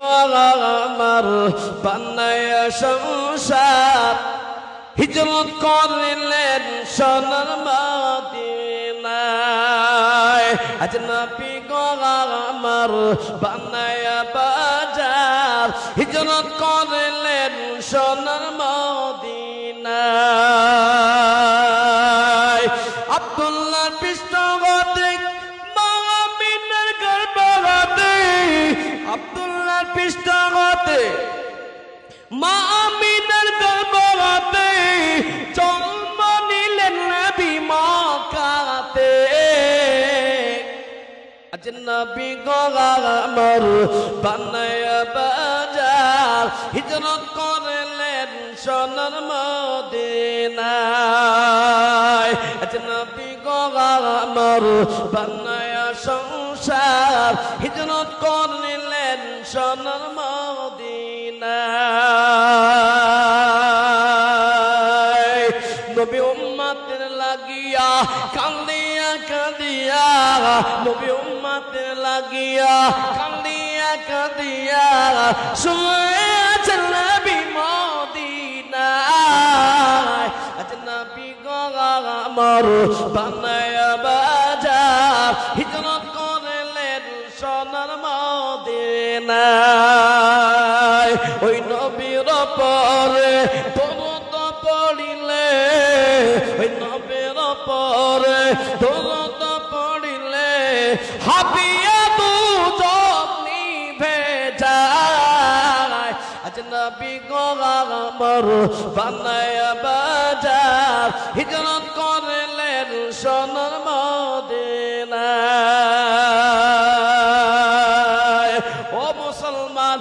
আমার বানায়া সংসার হিজরত করলেন সোনার মদিনায় আজ নবী গো আমার বানায়া বাজার হিজরত করলেন সোনার মদিনায় আব্দুল্লাহ পৃষ্ঠপোষক মা আমিনার গর্ভবতী আব্দুল্লাহ পৃষ্ঠপোষক মা আমিনার গর্ভবতী জন্ম নিলেন নবী মক্কাতে আজ নবী গো আমার বানায়া বাজার হিজরত করলেন সোনার মদিনায় আজ নবী গো আমার বানায়া সংসার হিজরত করলেন সোনার মদিনায় নবী উম্মতের লাগিয়া কান্দিয়া কাঁদিয়া নবী উম্মতের লাগিয়া কান্দিয়া কাঁদিয়া শুয়ে আছেন নবী মদিনায় আজ নবী গো আমার বানায়া বাজার হিজরত করলেন সোনার মদিনায় ওই নবীর পরে দরুদ পড়িলে ওই নবীর পরে দরুদ পড়িলে হাবিয়া দুজক নিভে যায় আজ নবী গো আমার বানায়া বাজার হিজরত করলেন সোনার মদিনায় ও মুসলমান।